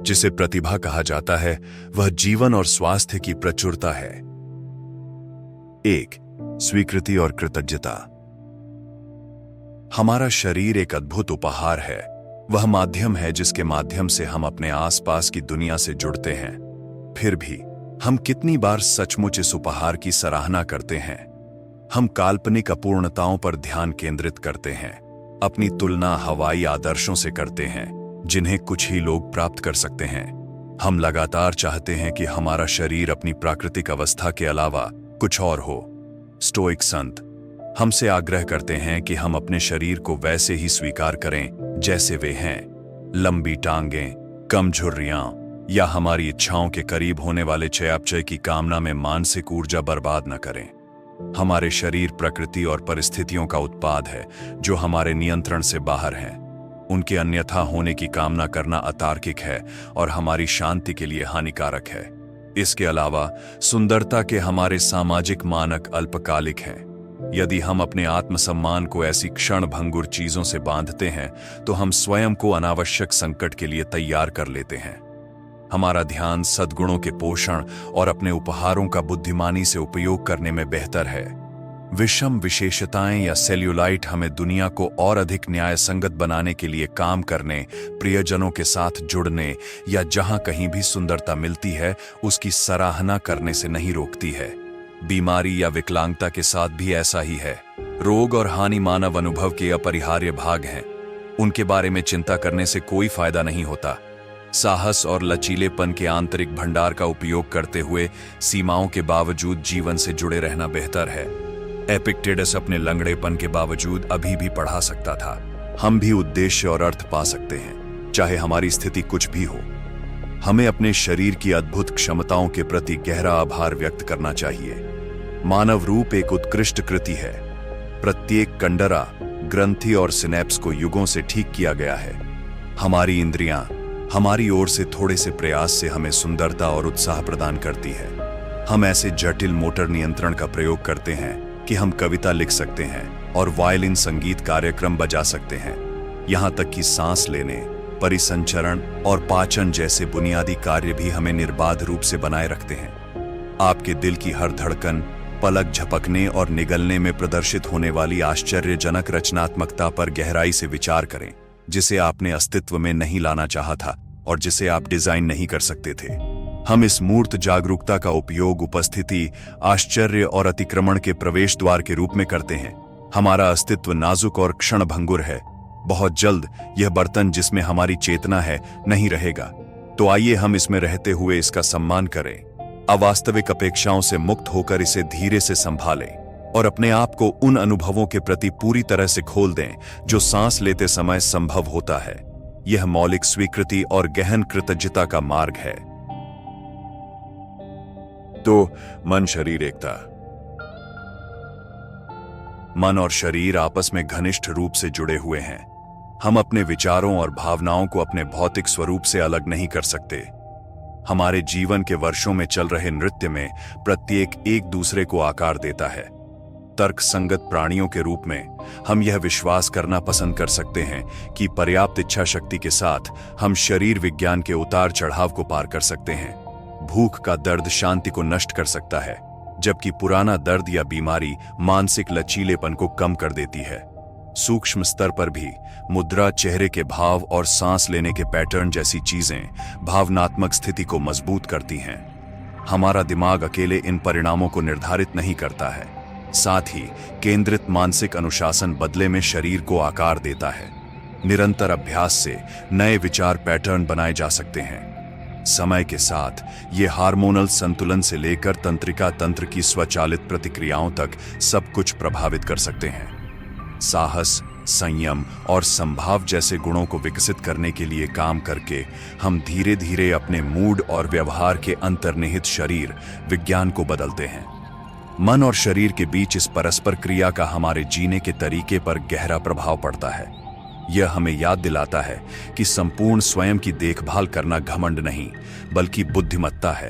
जिसे प्रतिभा कहा जाता है, वह जीवन और स्वास्थ्य की प्रचुरता है। 1. स्वीकृति और कृतज्ञता। हमारा शरीर एक अद्भुत उपहार है। वह माध्यम है जिसके माध्यम से हम अपने आसपास की दुनिया से जुड़ते हैं। फिर भी हम कितनी बार सचमुच इस उपहार की सराहना करते हैं? हम काल्पनिक अपूर्णताओं पर ध्यान केंद्रित करते हैं, अपनी तुलना हवाई आदर्शों से करते हैं जिन्हें कुछ ही लोग प्राप्त कर सकते हैं। हम लगातार चाहते हैं कि हमारा शरीर अपनी प्राकृतिक अवस्था के अलावा कुछ और हो। स्टोइक संत हमसे आग्रह करते हैं कि हम अपने शरीर को वैसे ही स्वीकार करें जैसे वे हैं। लंबी टांगें, कम झुर्रियां या हमारी इच्छाओं के करीब होने वाले चयापचय की कामना में मानसिक ऊर्जा बर्बाद न करें। हमारे शरीर प्रकृति और परिस्थितियों का उत्पाद है जो हमारे नियंत्रण से बाहर हैं। उनके अन्यथा होने की कामना करना अतार्किक है और हमारी शांति के लिए हानिकारक है। इसके अलावा सुंदरता के हमारे सामाजिक मानक अल्पकालिक हैं। यदि हम अपने आत्मसम्मान को ऐसी क्षणभंगुर चीजों से बांधते हैं तो हम स्वयं को अनावश्यक संकट के लिए तैयार कर लेते हैं। हमारा ध्यान सद्गुणों के पोषण और अपने उपहारों का बुद्धिमानी से उपयोग करने में बेहतर है। विषम विशेषताएं या सेल्यूलाइट हमें दुनिया को और अधिक न्याय संगत बनाने के लिए काम करने, प्रियजनों के साथ जुड़ने या जहां कहीं भी सुंदरता मिलती है उसकी सराहना करने से नहीं रोकती है। बीमारी या विकलांगता के साथ भी ऐसा ही है। रोग और हानि मानव अनुभव के अपरिहार्य भाग हैं। उनके बारे में चिंता करने से कोई फायदा नहीं होता। साहस और लचीलेपन के आंतरिक भंडार का उपयोग करते हुए सीमाओं के बावजूद जीवन से जुड़े रहना बेहतर है। एपिक्टेडस अपने लंगड़ेपन के बावजूद अभी भी पढ़ा सकता था। हम भी उद्देश्य और अर्थ पा सकते हैं, चाहे हमारी स्थिति कुछ भी हो। हमें अपने शरीर की अद्भुत क्षमताओं के प्रति गहरा आभार व्यक्त करना चाहिए। मानव रूप एक उत्कृष्ट कृति है। प्रत्येक कंडरा, ग्रंथि और सिनेप्स को युगों से ठीक किया गया है। हमारी इंद्रियां हमारी ओर से थोड़े से प्रयास से हमें सुंदरता और उत्साह प्रदान करती है। हम ऐसे जटिल मोटर नियंत्रण का प्रयोग करते हैं कि हम कविता लिख सकते हैं और वायलिन संगीत कार्यक्रम बजा सकते हैं। यहां तक कि सांस लेने, परिसंचरण और पाचन जैसे बुनियादी कार्य भी हमें निर्बाध रूप से बनाए रखते हैं। आपके दिल की हर धड़कन, पलक झपकने और निगलने में प्रदर्शित होने वाली आश्चर्यजनक रचनात्मकता पर गहराई से विचार करें, जिसे आपने अस्तित्व में नहीं लाना चाहा था और जिसे आप डिजाइन नहीं कर सकते थे। हम इस मूर्त जागरूकता का उपयोग उपस्थिति, आश्चर्य और अतिक्रमण के प्रवेश द्वार के रूप में करते हैं। हमारा अस्तित्व नाजुक और क्षणभंगुर है। बहुत जल्द यह बर्तन जिसमें हमारी चेतना है नहीं रहेगा। तो आइए हम इसमें रहते हुए इसका सम्मान करें, अवास्तविक अपेक्षाओं से मुक्त होकर इसे धीरे से संभालें और अपने आप को उन अनुभवों के प्रति पूरी तरह से खोल दें जो सांस लेते समय संभव होता है। यह मौलिक स्वीकृति और गहन कृतज्ञता का मार्ग है। तो मन शरीर एकता। मन और शरीर आपस में घनिष्ठ रूप से जुड़े हुए हैं। हम अपने विचारों और भावनाओं को अपने भौतिक स्वरूप से अलग नहीं कर सकते। हमारे जीवन के वर्षों में चल रहे नृत्य में प्रत्येक एक दूसरे को आकार देता है। तर्क संगत प्राणियों के रूप में हम यह विश्वास करना पसंद कर सकते हैं कि पर्याप्त इच्छा शक्ति के साथ हम शरीर विज्ञान के उतार चढ़ाव को पार कर सकते हैं। भूख का दर्द शांति को नष्ट कर सकता है, जबकि पुराना दर्द या बीमारी मानसिक लचीलेपन को कम कर देती है। सूक्ष्म स्तर पर भी मुद्रा, चेहरे के भाव और सांस लेने के पैटर्न जैसी चीजें भावनात्मक स्थिति को मजबूत करती हैं। हमारा दिमाग अकेले इन परिणामों को निर्धारित नहीं करता है। साथ ही केंद्रित मानसिक अनुशासन बदले में शरीर को आकार देता है। निरंतर अभ्यास से नए विचार पैटर्न बनाए जा सकते हैं। समय के साथ ये हार्मोनल संतुलन से लेकर तंत्रिका तंत्र की स्वचालित प्रतिक्रियाओं तक सब कुछ प्रभावित कर सकते हैं। साहस, संयम और संभाव जैसे गुणों को विकसित करने के लिए काम करके हम धीरे धीरे अपने मूड और व्यवहार के अंतर्निहित शरीर विज्ञान को बदलते हैं। मन और शरीर के बीच इस परस्पर क्रिया का हमारे जीने के तरीके पर गहरा प्रभाव पड़ता है। यह हमें याद दिलाता है कि संपूर्ण स्वयं की देखभाल करना घमंड नहीं, बल्कि बुद्धिमत्ता है।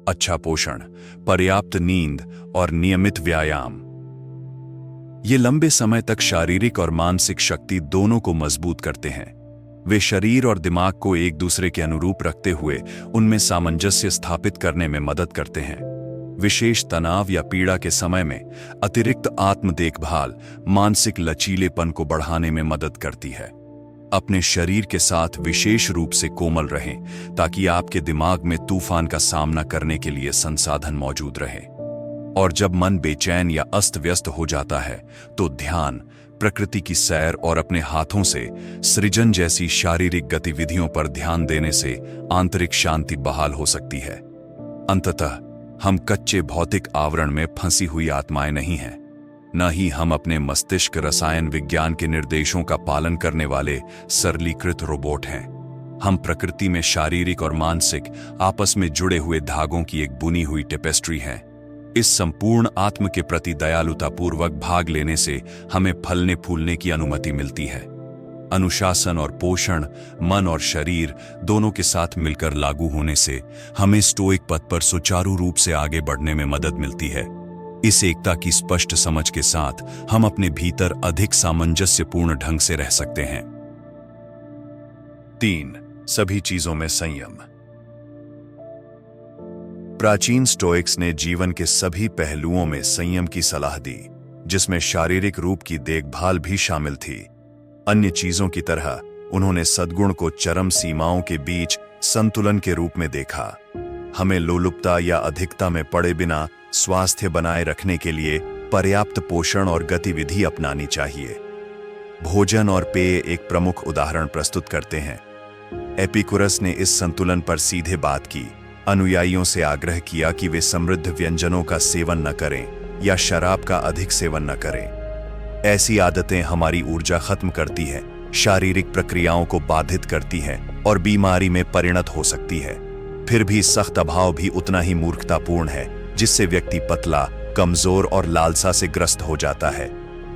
अच्छा पोषण, पर्याप्त नींद और नियमित व्यायाम, ये लंबे समय तक शारीरिक और मानसिक शक्ति दोनों को मजबूत करते हैं। वे शरीर और दिमाग को एक दूसरे के अनुरूप रखते हुए उनमें सामंजस्य स्थापित करने में मदद करते हैं। विशेष तनाव या पीड़ा के समय में अतिरिक्त आत्म देखभाल मानसिक लचीलेपन को बढ़ाने में मदद करती है। अपने शरीर के साथ विशेष रूप से कोमल रहें ताकि आपके दिमाग में तूफान का सामना करने के लिए संसाधन मौजूद रहे। और जब मन बेचैन या अस्त व्यस्त हो जाता है तो ध्यान, प्रकृति की सैर और अपने हाथों से सृजन जैसी शारीरिक गतिविधियों पर ध्यान देने से आंतरिक शांति बहाल हो सकती है। अंततः हम कच्चे भौतिक आवरण में फंसी हुई आत्माएं नहीं हैं, न ही हम अपने मस्तिष्क रसायन विज्ञान के निर्देशों का पालन करने वाले सरलीकृत रोबोट हैं। हम प्रकृति में शारीरिक और मानसिक आपस में जुड़े हुए धागों की एक बुनी हुई टेपेस्ट्री हैं। इस संपूर्ण आत्म के प्रति दयालुतापूर्वक भाग लेने से हमें फलने फूलने की अनुमति मिलती है। अनुशासन और पोषण मन और शरीर दोनों के साथ मिलकर लागू होने से हमें स्टोइक पथ पर सुचारू रूप से आगे बढ़ने में मदद मिलती है। इस एकता की स्पष्ट समझ के साथ हम अपने भीतर अधिक सामंजस्यपूर्ण ढंग से रह सकते हैं। 3. सभी चीजों में संयम। प्राचीन स्टोइक्स ने जीवन के सभी पहलुओं में संयम की सलाह दी, जिसमें शारीरिक रूप की देखभाल भी शामिल थी। अन्य चीजों की तरह उन्होंने सद्गुण को चरम सीमाओं के बीच संतुलन के रूप में देखा। हमें लोलुपता या अधिकता में पड़े बिना स्वास्थ्य बनाए रखने के लिए पर्याप्त पोषण और गतिविधि अपनानी चाहिए। भोजन और पेय एक प्रमुख उदाहरण प्रस्तुत करते हैं। एपिकुरस ने इस संतुलन पर सीधे बात की, अनुयायियों से आग्रह किया कि वे समृद्ध व्यंजनों का सेवन न करें या शराब का अधिक सेवन न करें। ऐसी आदतें हमारी ऊर्जा खत्म करती हैं, शारीरिक प्रक्रियाओं को बाधित करती हैं और बीमारी में परिणत हो सकती है। फिर भी सख्त अभाव भी उतना ही मूर्खतापूर्ण है, जिससे व्यक्ति पतला, कमजोर और लालसा से ग्रस्त हो जाता है।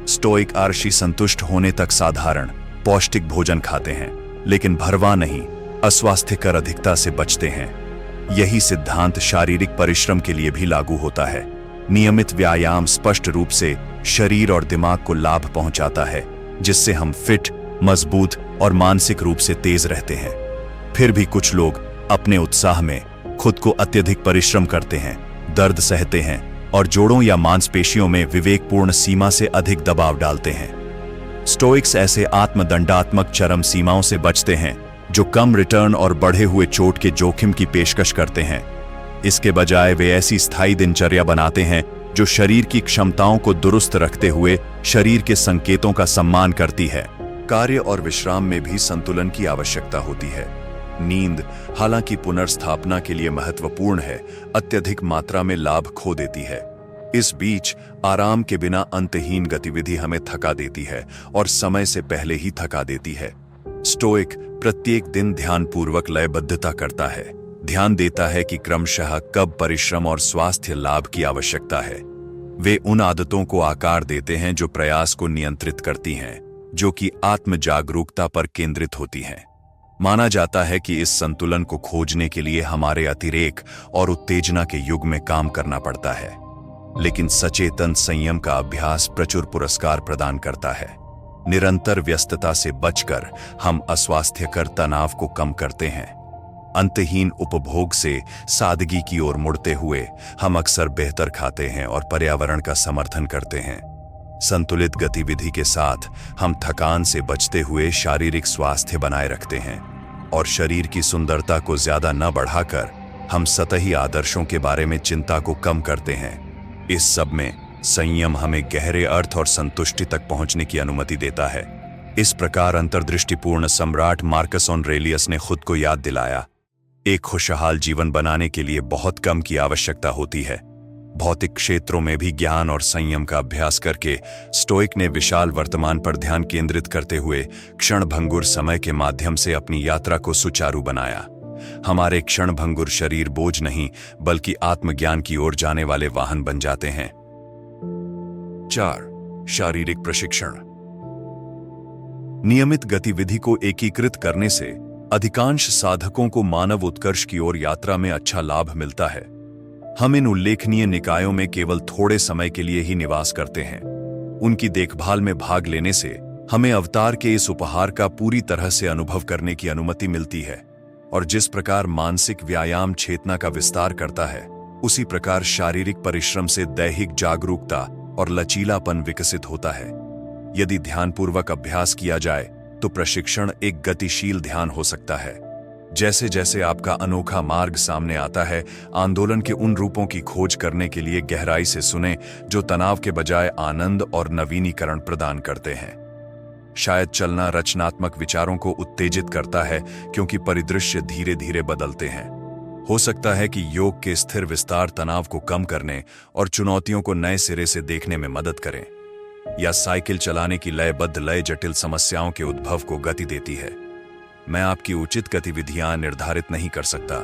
स्टोइक आर्षी संतुष्ट होने तक साधारण पौष्टिक भोजन खाते हैं, लेकिन भरवा नहीं, अस्वास्थ्यकर अधिकता से बचते हैं। यही सिद्धांत शारीरिक परिश्रम के लिए भी लागू होता है। नियमित व्यायाम स्पष्ट रूप से शरीर और दिमाग को लाभ पहुंचाता है, जिससे हम फिट, मजबूत और मानसिक रूप से तेज रहते हैं। फिर भी कुछ लोग अपने उत्साह में खुद को अत्यधिक परिश्रम करते हैं, दर्द सहते हैं और जोड़ों या मांसपेशियों में विवेकपूर्ण सीमा से अधिक दबाव डालते हैं। स्टोइक्स ऐसे आत्मदंडात्मक चरम सीमाओं से बचते हैं जो कम रिटर्न और बढ़े हुए चोट के जोखिम की पेशकश करते हैं। इसके बजाय वे ऐसी स्थायी दिनचर्या बनाते हैं जो शरीर की क्षमताओं को दुरुस्त रखते हुए शरीर के संकेतों का सम्मान करती है। कार्य और विश्राम में भी संतुलन की आवश्यकता होती है। नींद, हालांकि पुनर्स्थापना के लिए महत्वपूर्ण है, अत्यधिक मात्रा में लाभ खो देती है। इस बीच आराम के बिना अंतहीन गतिविधि हमें थका देती है और समय से पहले ही थका देती है। स्टोइक प्रत्येक दिन ध्यानपूर्वक लयबद्धता करता है, ध्यान देता है कि क्रमशः कब परिश्रम और स्वास्थ्य लाभ की आवश्यकता है। वे उन आदतों को आकार देते हैं जो प्रयास को नियंत्रित करती हैं, जो कि आत्म जागरूकता पर केंद्रित होती हैं। माना जाता है कि इस संतुलन को खोजने के लिए हमारे अतिरेक और उत्तेजना के युग में काम करना पड़ता है, लेकिन सचेतन संयम का अभ्यास प्रचुर पुरस्कार प्रदान करता है। निरंतर व्यस्तता से बचकर हम अस्वास्थ्यकर तनाव को कम करते हैं। अंतहीन उपभोग से सादगी की ओर मुड़ते हुए हम अक्सर बेहतर खाते हैं और पर्यावरण का समर्थन करते हैं। संतुलित गतिविधि के साथ हम थकान से बचते हुए शारीरिक स्वास्थ्य बनाए रखते हैं और शरीर की सुंदरता को ज्यादा न बढ़ाकर हम सतही आदर्शों के बारे में चिंता को कम करते हैं। इस सब में संयम हमें गहरे अर्थ और संतुष्टि तक पहुंचने की अनुमति देता है। इस प्रकार अंतर्दृष्टिपूर्ण सम्राट मार्कस ऑरेलियस ने खुद को याद दिलाया, एक खुशहाल जीवन बनाने के लिए बहुत कम की आवश्यकता होती है। भौतिक क्षेत्रों में भी ज्ञान और संयम का अभ्यास करके स्टोइक ने विशाल वर्तमान पर ध्यान केंद्रित करते हुए क्षणभंगुर समय के माध्यम से अपनी यात्रा को सुचारू बनाया। हमारे क्षणभंगुर शरीर बोझ नहीं, बल्कि आत्मज्ञान की ओर जाने वाले वाहन बन जाते हैं। 4. शारीरिक प्रशिक्षण। नियमित गतिविधि को एकीकृत करने से अधिकांश साधकों को मानव उत्कर्ष की ओर यात्रा में अच्छा लाभ मिलता है। हम इन उल्लेखनीय निकायों में केवल थोड़े समय के लिए ही निवास करते हैं। उनकी देखभाल में भाग लेने से हमें अवतार के इस उपहार का पूरी तरह से अनुभव करने की अनुमति मिलती है। और जिस प्रकार मानसिक व्यायाम चेतना का विस्तार करता है, उसी प्रकार शारीरिक परिश्रम से दैहिक जागरूकता और लचीलापन विकसित होता है। यदि ध्यानपूर्वक अभ्यास किया जाए तो प्रशिक्षण एक गतिशील ध्यान हो सकता है। जैसे जैसे आपका अनोखा मार्ग सामने आता है, आंदोलन के उन रूपों की खोज करने के लिए गहराई से सुने जो तनाव के बजाय आनंद और नवीनीकरण प्रदान करते हैं। शायद चलना रचनात्मक विचारों को उत्तेजित करता है, क्योंकि परिदृश्य धीरे धीरे बदलते हैं। हो सकता है कि योग के स्थिर विस्तार तनाव को कम करने और चुनौतियों को नए सिरे से देखने में मदद करें, या साइकिल चलाने की लयबद्ध लय जटिल समस्याओं के उद्भव को गति देती है। मैं आपकी उचित गतिविधियां निर्धारित नहीं कर सकता,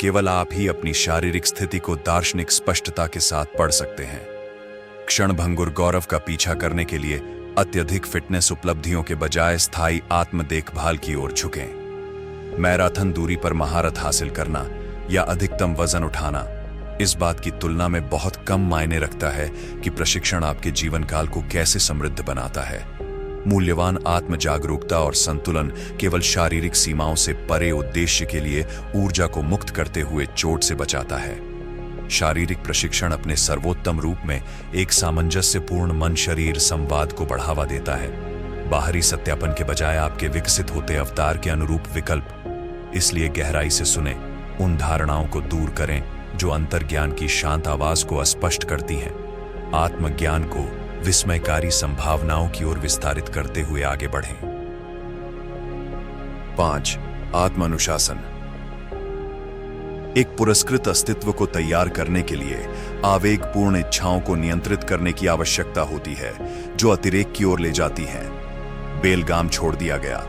केवल आप ही अपनी शारीरिक स्थिति को दार्शनिक स्पष्टता के साथ पढ़ सकते हैं। क्षणभंगुर गौरव का पीछा करने के लिए अत्यधिक फिटनेस उपलब्धियों के बजाय स्थायी आत्म देखभाल की ओर झुकें। मैराथन दूरी पर महारत हासिल करना या अधिकतम वजन उठाना इस बात की तुलना में बहुत कम मायने रखता है कि प्रशिक्षण आपके जीवन काल को कैसे समृद्ध बनाता है। मूल्यवान आत्म जागरूकता और संतुलन केवल शारीरिक सीमाओं से परे उद्देश्य के लिए ऊर्जा को मुक्त करते हुए चोट से बचाता है। शारीरिक प्रशिक्षण अपने सर्वोत्तम रूप में एक सामंजस्यपूर्ण मन शरीर संवाद को बढ़ावा देता है, बाहरी सत्यापन के बजाय आपके विकसित होते अवतार के अनुरूप विकल्प। इसलिए गहराई से सुने, उन धारणाओं को दूर करें जो अंतर्ज्ञान की शांत आवाज को अस्पष्ट करती हैं। आत्मज्ञान को विस्मयकारी संभावनाओं की ओर विस्तारित करते हुए आगे बढ़ें। 5. आत्मानुशासन। एक पुरस्कृत अस्तित्व को तैयार करने के लिए आवेगपूर्ण इच्छाओं को नियंत्रित करने की आवश्यकता होती है, जो अतिरेक की ओर ले जाती हैं। बेलगाम छोड़ दिया गया।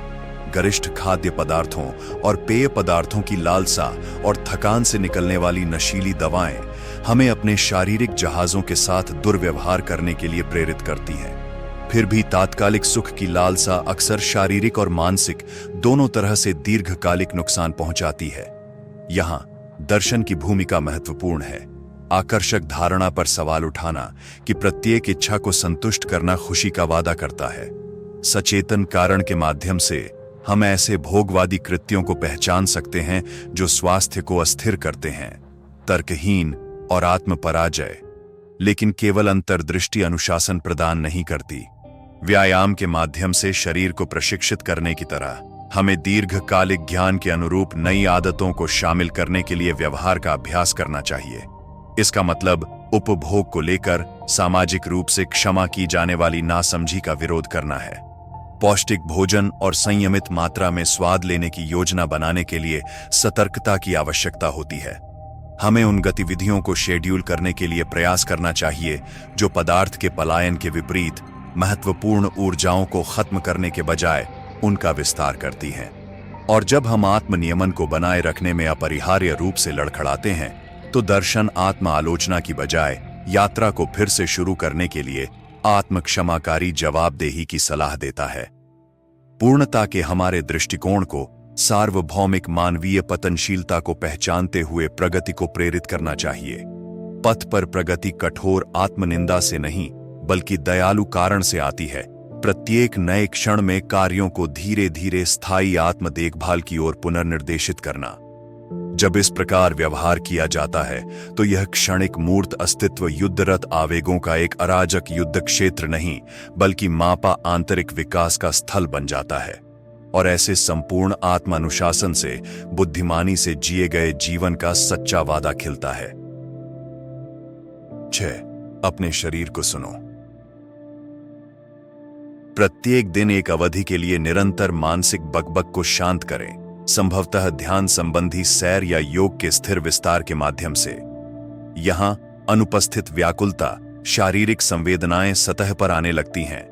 गरिष्ठ खाद्य पदार्थों और पेय पदार्थों की लालसा और थकान से निकलने वाली नशीली दवाएं हमें अपने शारीरिक जहाजों के साथ दुर्व्यवहार करने के लिए प्रेरित करती हैं। फिर भी तात्कालिक सुख की लालसा अक्सर शारीरिक और मानसिक दोनों तरह से दीर्घकालिक नुकसान पहुंचाती है। यहां दर्शन की भूमिका महत्वपूर्ण है। आकर्षक धारणा पर सवाल उठाना कि प्रत्येक इच्छा को संतुष्ट करना खुशी का वादा करता है। सचेतन कारण के माध्यम से हम ऐसे भोगवादी कृत्यों को पहचान सकते हैं जो स्वास्थ्य को अस्थिर करते हैं, तर्कहीन और आत्म पराजय, लेकिन केवल अंतर्दृष्टि अनुशासन प्रदान नहीं करती। व्यायाम के माध्यम से शरीर को प्रशिक्षित करने की तरह हमें दीर्घकालिक ज्ञान के अनुरूप नई आदतों को शामिल करने के लिए व्यवहार का अभ्यास करना चाहिए। इसका मतलब उपभोग को लेकर सामाजिक रूप से क्षमा की जाने वाली नासमझी का विरोध करना है। पौष्टिक भोजन और संयमित मात्रा में स्वाद लेने की योजना बनाने के लिए सतर्कता की आवश्यकता होती है। हमें उन गतिविधियों को शेड्यूल करने के लिए प्रयास करना चाहिए जो पदार्थ के पलायन के विपरीत महत्वपूर्ण ऊर्जाओं को खत्म करने के बजाय उनका विस्तार करती हैं। और जब हम आत्मनियमन को बनाए रखने में अपरिहार्य रूप से लड़खड़ाते हैं, तो दर्शन आत्म आलोचना की बजाय यात्रा को फिर से शुरू करने के लिए आत्म क्षमाकारी जवाबदेही की सलाह देता है। पूर्णता के हमारे दृष्टिकोण को सार्वभौमिक मानवीय पतनशीलता को पहचानते हुए प्रगति को प्रेरित करना चाहिए। पथ पर प्रगति कठोर आत्मनिंदा से नहीं, बल्कि दयालु कारण से आती है। प्रत्येक नए क्षण में कार्यों को धीरे धीरे स्थायी आत्म देखभाल की ओर पुनर्निर्देशित करना। जब इस प्रकार व्यवहार किया जाता है तो यह क्षणिक मूर्त अस्तित्व युद्धरत आवेगों का एक अराजक युद्ध क्षेत्र नहीं, बल्कि मापा आंतरिक विकास का स्थल बन जाता है। और ऐसे संपूर्ण आत्मानुशासन से बुद्धिमानी से जिए गए जीवन का सच्चा वादा खिलता है। 6. अपने शरीर को सुनो। प्रत्येक दिन एक अवधि के लिए निरंतर मानसिक बकबक को शांत करें, संभवतः ध्यान संबंधी सैर या योग के स्थिर विस्तार के माध्यम से। यहां अनुपस्थित व्याकुलता, शारीरिक संवेदनाएं सतह पर आने लगती हैं।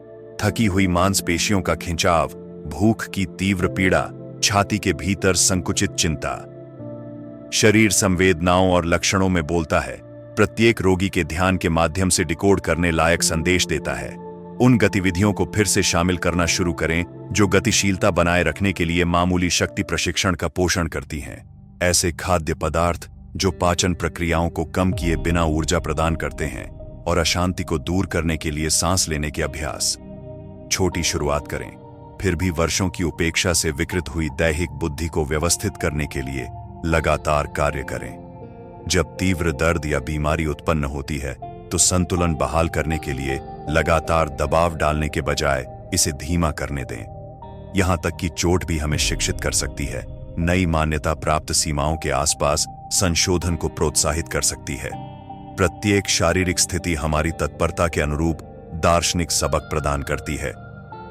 थकी हुई मांसपेशियों का खिंचाव, भूख की तीव्र पीड़ा, छाती के भीतर संकुचित चिंता। शरीर संवेदनाओं और लक्षणों में बोलता है, प्रत्येक रोगी के ध्यान के माध्यम से डिकोड करने लायक संदेश देता है। उन गतिविधियों को फिर से शामिल करना शुरू करें जो गतिशीलता बनाए रखने के लिए मामूली शक्ति प्रशिक्षण का पोषण करती हैं। ऐसे खाद्य पदार्थ जो पाचन प्रक्रियाओं को कम किए बिना ऊर्जा प्रदान करते हैं, और अशांति को दूर करने के लिए सांस लेने के अभ्यास। छोटी शुरुआत करें, फिर भी वर्षों की उपेक्षा से विकृत हुई दैहिक बुद्धि को व्यवस्थित करने के लिए लगातार कार्य करें। जब तीव्र दर्द या बीमारी उत्पन्न होती है तो संतुलन बहाल करने के लिए लगातार दबाव डालने के बजाय इसे धीमा करने दें। यहां तक कि चोट भी हमें शिक्षित कर सकती है, नई मान्यता प्राप्त सीमाओं के आसपास संशोधन को प्रोत्साहित कर सकती है। प्रत्येक शारीरिक स्थिति हमारी तत्परता के अनुरूप दार्शनिक सबक प्रदान करती है।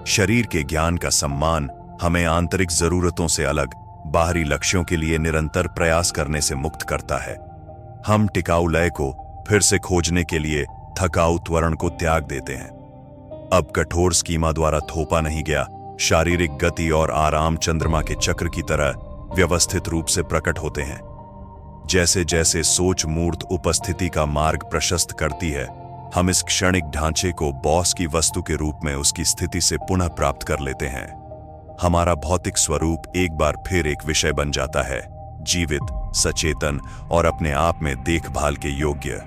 शरीर के ज्ञान का सम्मान हमें आंतरिक जरूरतों से अलग बाहरी लक्ष्यों के लिए निरंतर प्रयास करने से मुक्त करता है। हम टिकाऊ लय को फिर से खोजने के लिए थकाऊ त्वरण को त्याग देते हैं। अब कठोर स्कीमा द्वारा थोपा नहीं गया शारीरिक गति और आराम चंद्रमा के चक्र की तरह व्यवस्थित रूप से प्रकट होते हैं। जैसे जैसे सोच मूर्त उपस्थिति का मार्ग प्रशस्त करती है, हम इस क्षणिक ढांचे को बॉस की वस्तु के रूप में उसकी स्थिति से पुनः प्राप्त कर लेते हैं। हमारा भौतिक स्वरूप एक बार फिर एक विषय बन जाता है, जीवित, सचेतन और अपने आप में देखभाल के योग्य।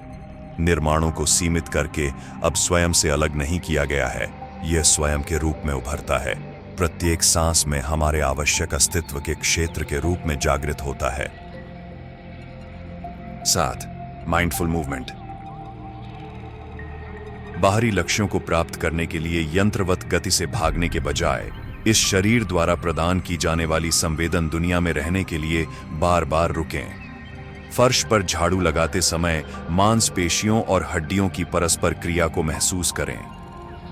निर्माणों को सीमित करके अब स्वयं से अलग नहीं किया गया है, यह स्वयं के रूप में उभरता है। प्रत्येक सांस में हमारे आवश्यक अस्तित्व के क्षेत्र के रूप में जागृत होता है। 7. Mindful movement. बाहरी लक्ष्यों को प्राप्त करने के लिए यंत्रवत गति से भागने के बजाय इस शरीर द्वारा प्रदान की जाने वाली संवेदन दुनिया में रहने के लिए बार बार रुकें। फर्श पर झाड़ू लगाते समय मांसपेशियों और हड्डियों की परस्पर क्रिया को महसूस करें।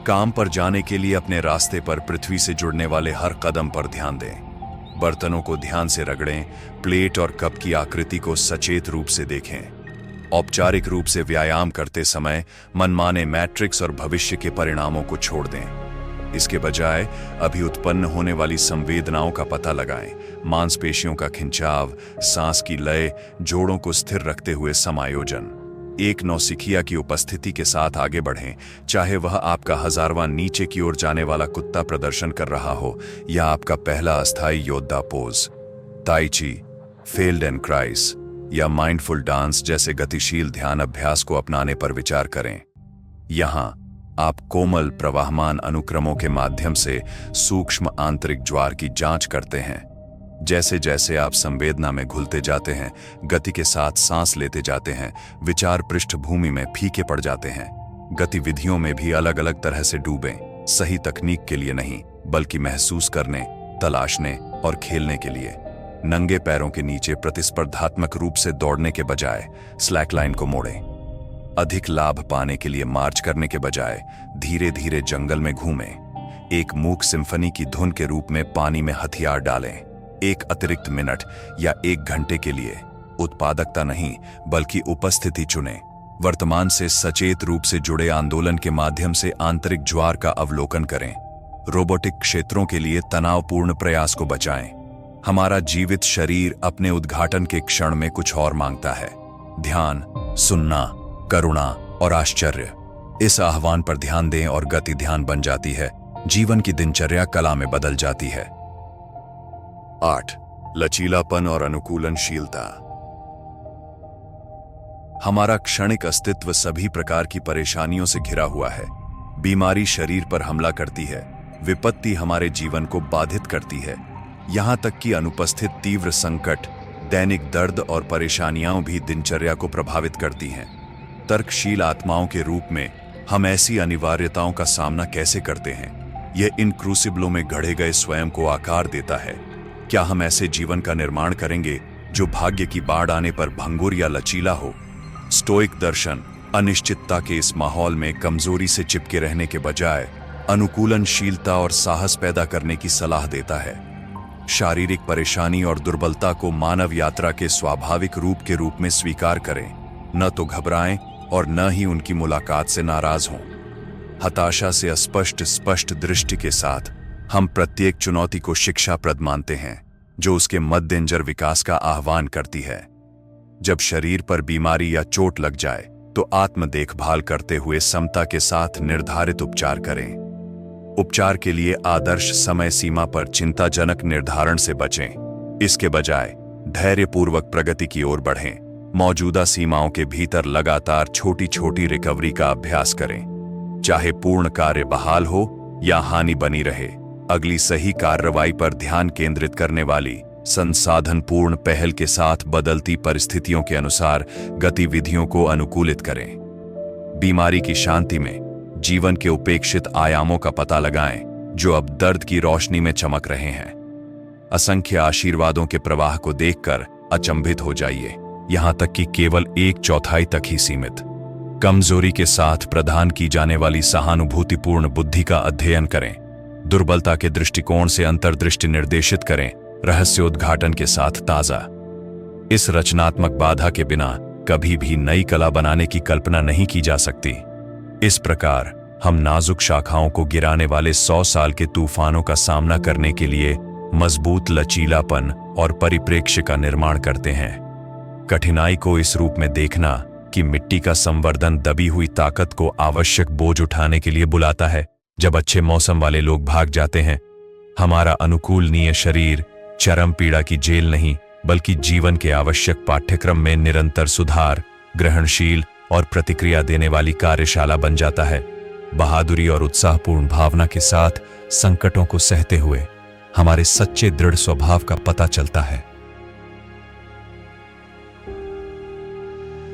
काम पर जाने के लिए अपने रास्ते पर पृथ्वी से जुड़ने वाले हर कदम पर ध्यान दें। बर्तनों को ध्यान से रगड़ें, प्लेट और कप की आकृति को सचेत रूप से देखें। औपचारिक रूप से व्यायाम करते समय मनमाने मैट्रिक्स और भविष्य के परिणामों को छोड़ दें। इसके बजाय अभी उत्पन्न होने वाली संवेदनाओं का पता लगाएं। मांसपेशियों का खिंचाव, सांस की लय, जोड़ों को स्थिर रखते हुए समायोजन। एक नौसिखिया की उपस्थिति के साथ आगे बढ़ें, चाहे वह आपका हजारवां नीचे की ओर जाने वाला कुत्ता प्रदर्शन कर रहा हो या आपका पहला अस्थायी योद्धा पोज। ताई ची, फेल्ड एंड क्राइस या माइंडफुल डांस जैसे गतिशील ध्यान अभ्यास को अपनाने पर विचार करें। यहां आप कोमल प्रवाहमान अनुक्रमों के माध्यम से सूक्ष्म आंतरिक ज्वार की जांच करते हैं। जैसे जैसे आप संवेदना में घुलते जाते हैं, गति के साथ सांस लेते जाते हैं, विचार पृष्ठभूमि में फीके पड़ जाते हैं। गतिविधियों में भी अलग अलग तरह से डूबें, सही तकनीक के लिए नहीं, बल्कि महसूस करने, तलाशने और खेलने के लिए। नंगे पैरों के नीचे प्रतिस्पर्धात्मक रूप से दौड़ने के बजाय स्लैक लाइन को मोड़ें। अधिक लाभ पाने के लिए मार्च करने के बजाय धीरे धीरे जंगल में घूमें। एक मूक सिम्फनी की धुन के रूप में पानी में हथियार डालें। एक अतिरिक्त मिनट या 1 घंटे के लिए उत्पादकता नहीं बल्कि उपस्थिति चुनें। वर्तमान से सचेत रूप से जुड़े आंदोलन के माध्यम से आंतरिक ज्वार का अवलोकन करें। रोबोटिक क्षेत्रों के लिए तनावपूर्ण प्रयास को बचाएं। हमारा जीवित शरीर अपने उद्घाटन के क्षण में कुछ और मांगता है: ध्यान, सुनना, करुणा और आश्चर्य। इस आह्वान पर ध्यान दें और गति ध्यान बन जाती है। जीवन की दिनचर्या कला में बदल जाती है। 8. लचीलापन और अनुकूलनशीलता। हमारा क्षणिक अस्तित्व सभी प्रकार की परेशानियों से घिरा हुआ है। बीमारी शरीर पर हमला करती है, विपत्ति हमारे जीवन को बाधित करती है। यहां तक कि अनुपस्थित तीव्र संकट, दैनिक दर्द और परेशानियां भी दिनचर्या को प्रभावित करती हैं। तर्कशील आत्माओं के रूप में हम ऐसी अनिवार्यताओं का सामना कैसे करते हैं? यह इन क्रूसिबलों में गढ़े गए स्वयं को आकार देता है। क्या हम ऐसे जीवन का निर्माण करेंगे जो भाग्य की बाढ़ आने पर भंगुर या लचीला हो? स्टोइक दर्शन अनिश्चितता के इस माहौल में कमजोरी से चिपके रहने के बजाय अनुकूलनशीलता और साहस पैदा करने की सलाह देता है। शारीरिक परेशानी और दुर्बलता को मानव यात्रा के स्वाभाविक रूप में स्वीकार करें, न तो घबराएं और न ही उनकी मुलाकात से नाराज हों। हताशा से स्पष्ट दृष्टि के साथ हम प्रत्येक चुनौती को शिक्षाप्रद मानते हैं, जो उसके मध्यंजर विकास का आह्वान करती है। जब शरीर पर बीमारी या चोट लग जाए तो आत्म देखभाल करते हुए समता के साथ निर्धारित उपचार करें। उपचार के लिए आदर्श समय सीमा पर चिंताजनक निर्धारण से बचें। इसके बजाय धैर्यपूर्वक प्रगति की ओर बढ़ें। मौजूदा सीमाओं के भीतर लगातार छोटी छोटी रिकवरी का अभ्यास करें। चाहे पूर्ण कार्य बहाल हो या हानि बनी रहे, अगली सही कार्रवाई पर ध्यान केंद्रित करने वाली संसाधनपूर्ण पहल के साथ बदलती परिस्थितियों के अनुसार गतिविधियों को अनुकूलित करें। बीमारी की शांति में जीवन के उपेक्षित आयामों का पता लगाएं, जो अब दर्द की रोशनी में चमक रहे हैं। असंख्य आशीर्वादों के प्रवाह को देखकर अचंभित हो जाइए, यहां तक कि केवल 1/4 तक ही सीमित। कमजोरी के साथ प्रदान की जाने वाली सहानुभूतिपूर्ण बुद्धि का अध्ययन करें, दुर्बलता के दृष्टिकोण से अंतर्दृष्टि निर्देशित करें, रहस्योद्घाटन के साथ ताजा। इस रचनात्मक बाधा के बिना कभी भी नई कला बनाने की कल्पना नहीं की जा सकती। इस प्रकार हम नाजुक शाखाओं को गिराने वाले 100 साल के तूफानों का सामना करने के लिए मजबूत लचीलापन और परिप्रेक्ष्य का निर्माण करते हैं। कठिनाई को इस रूप में देखना कि मिट्टी का संवर्धन दबी हुई ताकत को आवश्यक बोझ उठाने के लिए बुलाता है। जब अच्छे मौसम वाले लोग भाग जाते हैं, हमारा अनुकूलनीय शरीर चरम पीड़ा की जेल नहीं, बल्कि जीवन के आवश्यक पाठ्यक्रम में निरंतर सुधार, ग्रहणशील और प्रतिक्रिया देने वाली कार्यशाला बन जाता है। बहादुरी और उत्साहपूर्ण भावना के साथ संकटों को सहते हुए हमारे सच्चे दृढ़ स्वभाव का पता चलता है।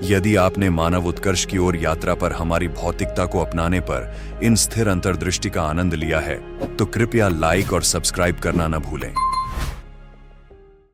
यदि आपने मानव उत्कर्ष की ओर यात्रा पर हमारी भौतिकता को अपनाने पर इन स्थिर अंतर्दृष्टि का आनंद लिया है, तो कृपया लाइक और सब्सक्राइब करना न भूलें।